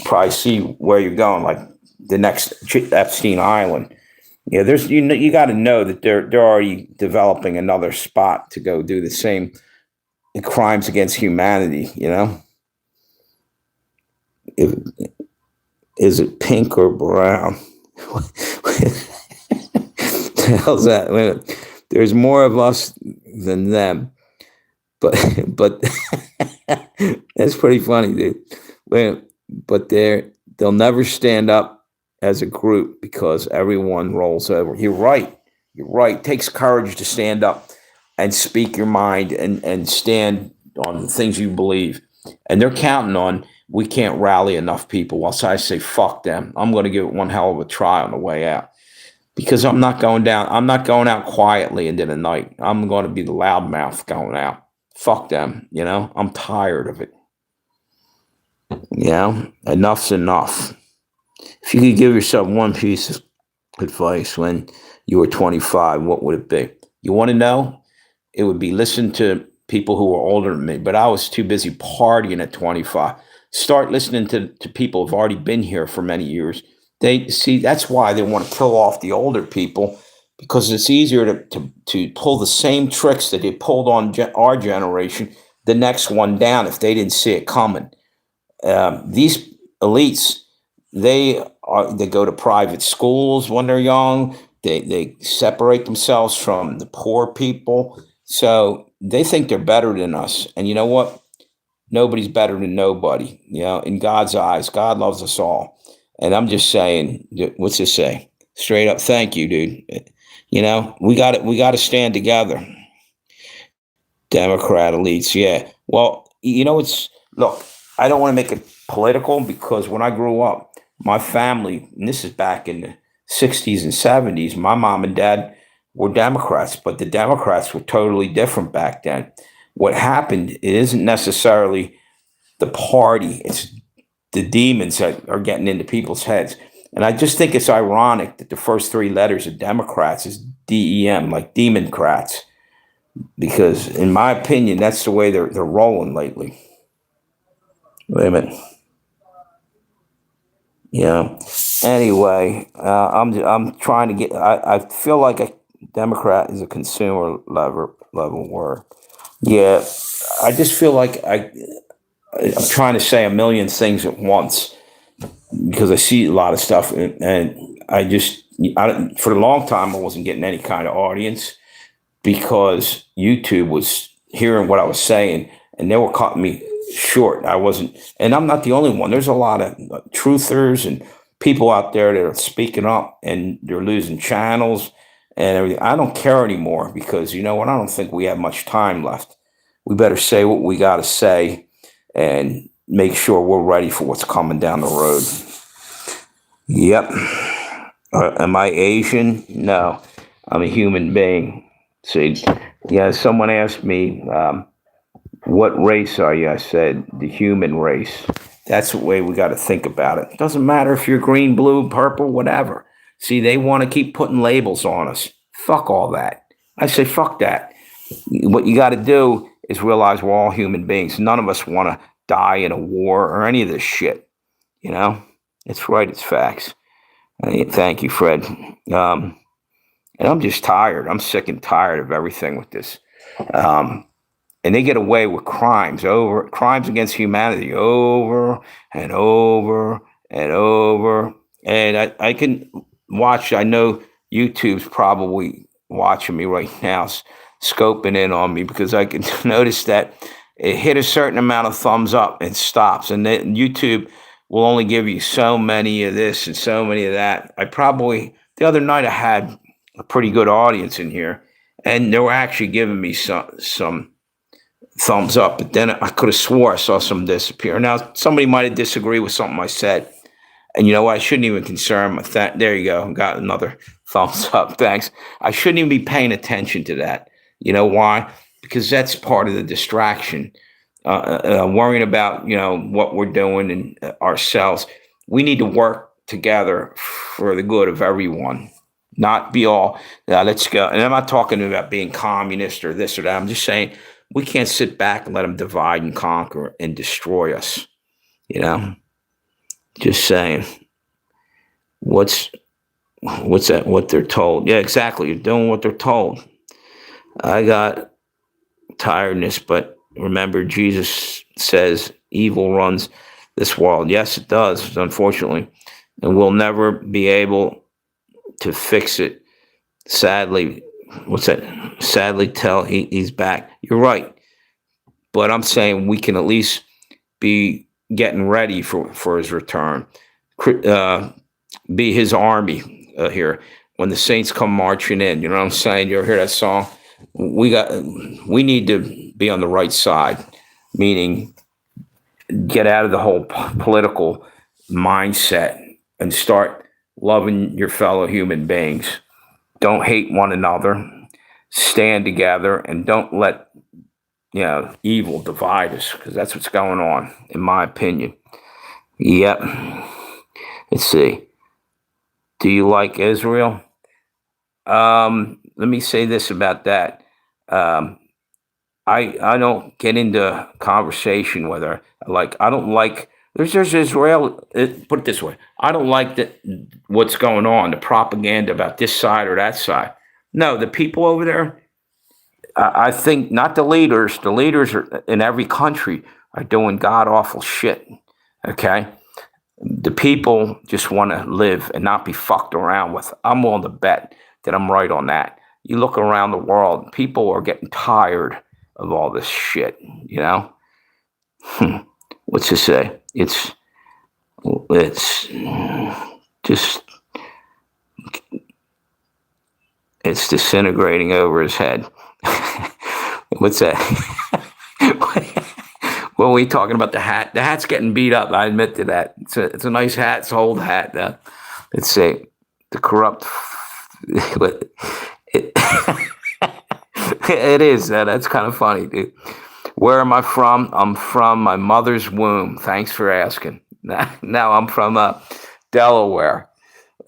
Probably see where you're going, like the next Epstein Island. Yeah, there's you got to know that they're already developing another spot to go do the same crimes against humanity. Is it pink or brown? What the hell's that? Wait a minute. There's more of us than them, but that's pretty funny, dude. But they'll never stand up as a group because everyone rolls over. You're right. It takes courage to stand up and speak your mind and stand on the things you believe. And they're counting on we can't rally enough people. Well, so I say, fuck them. I'm going to give it one hell of a try on the way out because I'm not going down. I'm not going out quietly into the night. I'm going to be the loudmouth going out. Fuck them. I'm tired of it. Enough's enough. If you could give yourself one piece of advice when you were 25, what would it be? You want to know? It would be listen to people who were older than me, but I was too busy partying at 25. Start listening to people who've already been here for many years. They see that's why they want to kill off the older people, because it's easier to pull the same tricks that they pulled on our generation, the next one down if they didn't see it coming. These elites, they go to private schools when they're young. They separate themselves from the poor people, so they think they're better than us. And you know what? Nobody's better than nobody. In God's eyes, God loves us all. And I'm just saying, what's this say? Straight up, thank you, dude. We got it. We got to stand together. Democrat elites, yeah. Well, look. I don't want to make it political because when I grew up, my family, and this is back in the 60s and 70s, my mom and dad were Democrats, but the Democrats were totally different back then. What happened, it isn't necessarily the party, it's the demons that are getting into people's heads. And I just think it's ironic that the first three letters of Democrats is DEM, like Democrats, because in my opinion, that's the way they're rolling lately. Wait a minute. Anyway, I'm trying to get. I feel like a Democrat is a consumer level word. Yeah, I just feel like I'm trying to say a million things at once because I see a lot of stuff, and for a long time I wasn't getting any kind of audience because YouTube was hearing what I was saying, and they were cutting me short. I wasn't, and I'm not the only one. There's a lot of truthers and people out there that are speaking up, and they're losing channels and everything. I don't care anymore because you know what? I don't think we have much time left. We better say what we got to say and make sure we're ready for what's coming down the road. Yep. Am I Asian? No, I'm a human being. See, someone asked me, what race are you? I said, the human race. That's the way we got to think about it. It doesn't matter if you're green, blue, purple, whatever. See, they want to keep putting labels on us. Fuck all that. I say, fuck that. What you got to do is realize we're all human beings. None of us want to die in a war or any of this shit. It's right. It's facts. Thank you, Fred. And I'm just tired. I'm sick and tired of everything with this. And they get away with crimes against humanity over and over and over. And I can watch. I know YouTube's probably watching me right now, scoping in on me because I can notice that it hit a certain amount of thumbs up and stops. And then YouTube will only give you so many of this and so many of that. The other night I had a pretty good audience in here, and they were actually giving me some thumbs up, but then I could have swore I saw some disappear. Now, somebody might have disagreed with something I said, and you know what? I shouldn't even concern with that. There you go. Got another thumbs up. Thanks. I shouldn't even be paying attention to that. You know why? Because that's part of the distraction. Worrying about, what we're doing and ourselves. We need to work together for the good of everyone. Not be all, let's go. And I'm not talking about being communist or this or that. I'm just saying we can't sit back and let them divide and conquer and destroy us. Just saying. What's that? What they're told? Yeah, exactly. You're doing what they're told. I got tiredness, but remember, Jesus says evil runs this world. Yes, it does, unfortunately, and we'll never be able to fix it. Sadly, Sadly, tell he's back. You're right, but I'm saying we can at least be getting ready for his return. Be his army here when the saints come marching in. You know what I'm saying? You ever hear that song? We need to be on the right side, meaning get out of the whole political mindset and start loving your fellow human beings. Don't hate one another. Stand together and don't let evil divide us, because that's what's going on, in my opinion. Yep. Let's see. Do you like Israel? Let me say this about that. Um, I don't get into conversation with her. I don't like. There's Israel. Put it this way: I don't like what's going on, the propaganda about this side or that side. No, the people over there. I think not the leaders. The leaders are, in every country, are doing god awful shit. Okay, the people just want to live and not be fucked around with. I'm willing to bet that I'm right on that. You look around the world, people are getting tired of all this shit, you know? What's to say? It's just, it's disintegrating over his head. What's that? What are we talking about? The hat? The hat's getting beat up. I admit to that. It's a nice hat. It's an old hat. Let's say the corrupt. It is. That's kind of funny, dude. Where am I from? I'm from my mother's womb. Thanks for asking. Now I'm from Delaware.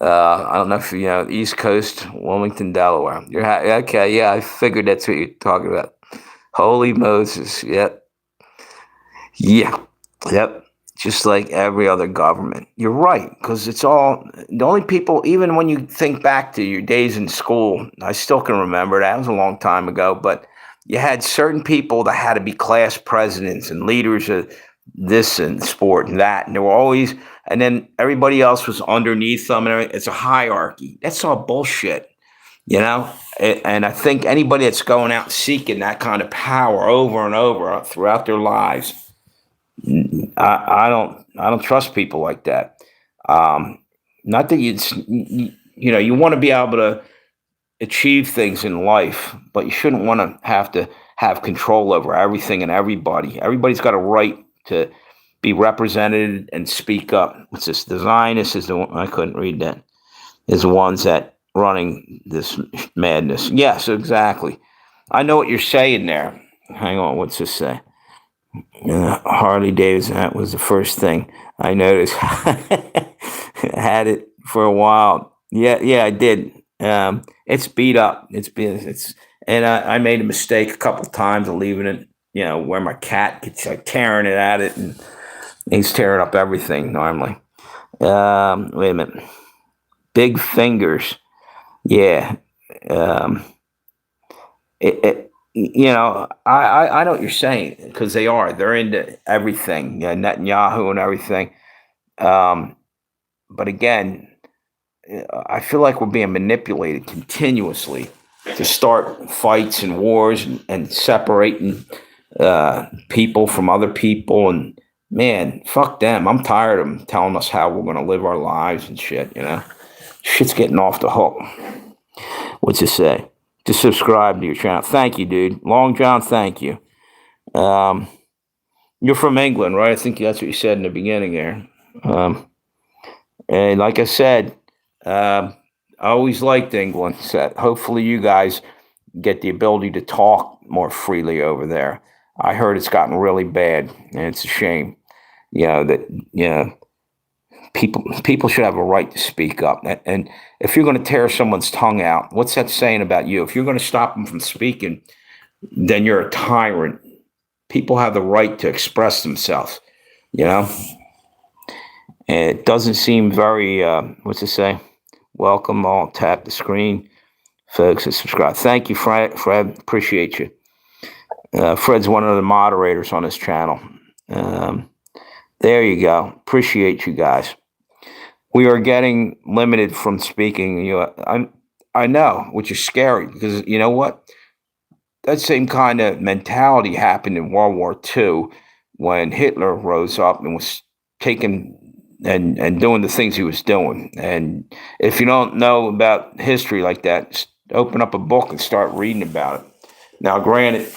I don't know if you know, East Coast, Wilmington, Delaware. Okay? Yeah, I figured that's what you're talking about. Holy Moses. Yep. Yeah. Yep. Just like every other government. You're right, because it's all the only people. Even when you think back to your days in school, I still can remember that. It was a long time ago, but you had certain people that had to be class presidents and leaders of this and sport and that, and they were always, and then everybody else was underneath them, and it's a hierarchy. That's all bullshit, you know. And I think anybody that's going out seeking that kind of power over and over throughout their lives, I don't trust people like that. Not that you want to be able to achieve things in life, but you shouldn't want to have control over everything and everybody. Everybody's got a right to be represented and speak up. What's this? The Zionists is the one, I couldn't read that. Is the ones that running this madness. Yes, exactly. I know what you're saying there. Hang on, what's this say? Harley Davidson, that was the first thing I noticed. Had it for a while. Yeah, I did. It's beat up. And I made a mistake a couple times of leaving it, where my cat gets like tearing it at it, and he's tearing up everything normally. Wait a minute. Big fingers. Yeah. I know what you're saying, because they're into everything, Netanyahu and everything. But again, I feel like we're being manipulated continuously to start fights and wars and separating people from other people. And man, fuck them. I'm tired of them telling us how we're going to live our lives and shit, Shit's getting off the hook. What's it say? To subscribe to your channel. Thank you, dude. Long John, thank you. You're from England, right? I think that's what you said in the beginning there. And like I said, I always liked England. So hopefully you guys get the ability to talk more freely over there. I heard it's gotten really bad, and it's a shame. People should have a right to speak up. And if you're going to tear someone's tongue out, what's that saying about you? If you're going to stop them from speaking, then you're a tyrant. People have the right to express themselves, And it doesn't seem very, what's it say? Welcome all. Tap the screen, folks, and subscribe. Thank you, Fred. Appreciate you. Fred's one of the moderators on this channel. There you go. Appreciate you guys. We are getting limited from speaking. I know, which is scary, because you know what? That same kind of mentality happened in World War II when Hitler rose up and was taking and doing the things he was doing. And if you don't know about history like that, open up a book and start reading about it. Now, granted,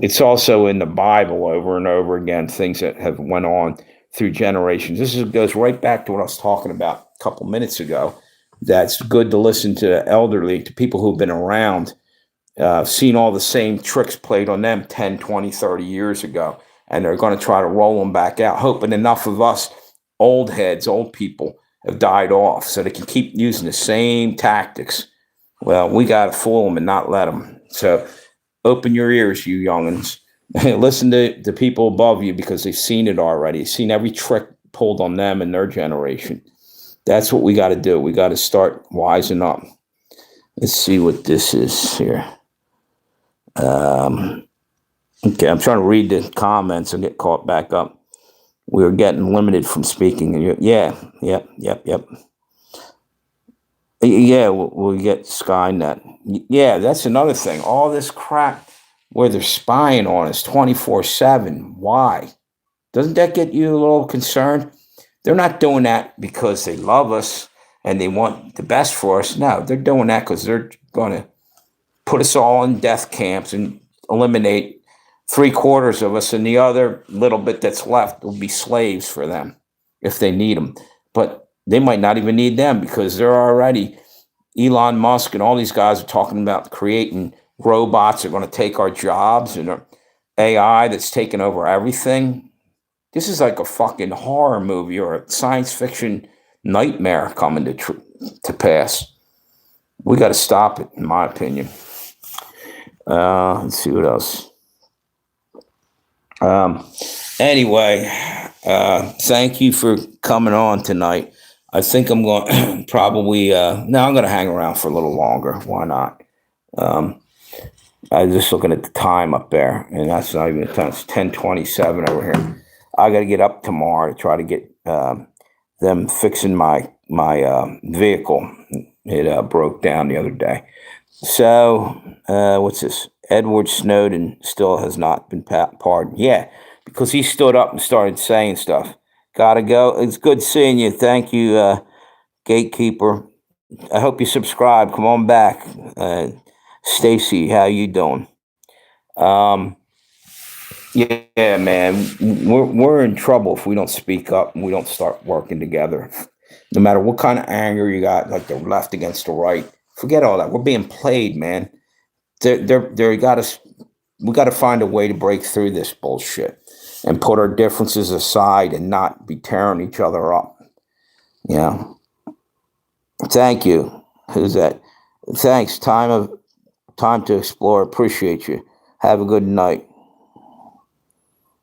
it's also in the Bible over and over again, things that have went on through generations. Goes right back to what I was talking about a couple minutes ago. That's good to listen to the elderly, to people who've been around, seen all the same tricks played on them 10, 20, 30 years ago. And they're going to try to roll them back out, hoping enough of us old heads, old people have died off so they can keep using the same tactics. Well, we got to fool them and not let them. So open your ears, you youngins. Listen to the people above you because they've seen it already. They've seen every trick pulled on them and their generation. That's what we got to do. We got to start wising up. Let's see what this is here. Okay, I'm trying to read the comments and get caught back up. We were getting limited from speaking. Yeah, yep. Yeah, we'll get Skynet. Yeah, that's another thing. All this crap where they're spying on us 24/7. Why? Doesn't that get you a little concerned? They're not doing that because they love us and they want the best for us. No, they're doing that because they're going to put us all in death camps and eliminate 3/4 of us, and the other little bit that's left will be slaves for them if they need them. But they might not even need them because they're already, Elon Musk and all these guys are talking about creating robots that are going to take our jobs, and AI that's taking over everything. This is like a fucking horror movie or a science fiction nightmare coming to pass. We got to stop it, in my opinion. Let's see what else. Anyway, thank you for coming on tonight. I think I'm going probably, no, I'm going to hang around for a little longer. Why not? I was just looking at the time up there, and that's not even the time. It's 10:27 over here. I got to get up tomorrow to try to get them fixing my vehicle. It broke down the other day. So, what's this? Edward Snowden still has not been pardoned. Yeah, because he stood up and started saying stuff. Gotta go. It's good seeing you. Thank you, Gatekeeper. I hope you subscribe. Come on back. Stacy, how you doing? Yeah, man. We're in trouble if we don't speak up and we don't start working together. No matter what kind of anger you got, like the left against the right, forget all that. We're being played, man. They got us. We got to find a way to break through this bullshit and put our differences aside and not be tearing each other up. Yeah. Thank you. Who's that? Thanks. Time to explore. Appreciate you. Have a good night.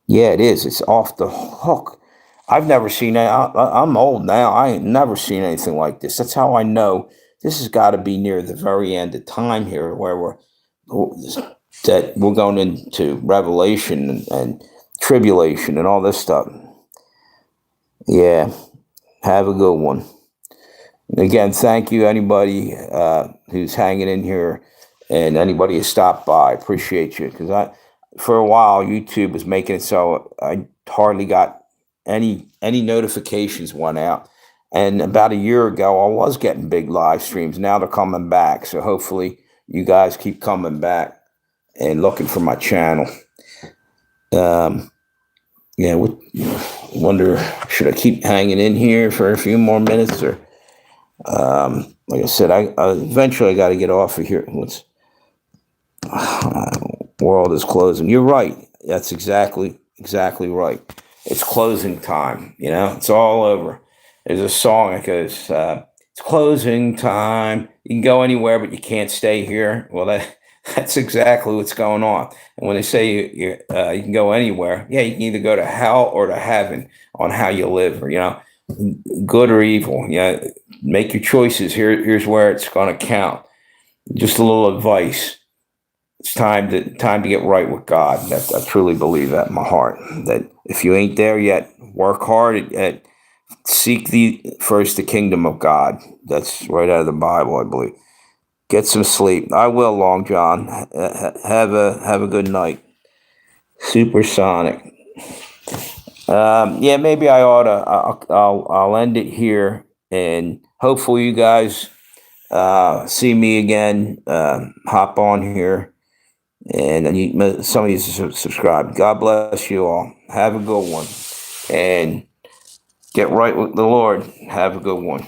Yeah, it is. It's off the hook. I've never seen it. I'm old now. I ain't never seen anything like this. That's how I know this has got to be near the very end of time here, where we're going into revelation and tribulation and all this stuff. Yeah, have a good one. Again, thank you anybody who's hanging in here and anybody who stopped by. Appreciate you, because for a while YouTube was making it so I hardly got any notifications went out. And about a year ago, I was getting big live streams. Now they're coming back, so hopefully you guys keep coming back and looking for my channel. Yeah, wonder, should I keep hanging in here for a few more minutes, or like I said, I eventually got to get off of here. World is closing. You're right. That's exactly right. It's closing time. It's all over. There's a song that goes, "It's closing time. You can go anywhere, but you can't stay here." Well, that's exactly what's going on. And when they say you can go anywhere, yeah, you can either go to hell or to heaven on how you live, or good or evil. Make your choices. Here's where it's going to count. Just a little advice. It's time to get right with God. I truly believe that in my heart. That if you ain't there yet, work hard at seek first the kingdom of God. That's right out of the Bible, I believe. Get some sleep. I will, Long John. Have a good night. Supersonic. Yeah, maybe I ought to. I'll end it here, and hopefully you guys see me again. Hop on here And then some of you subscribe. God bless you all. Have a good one. And get right with the Lord. Have a good one.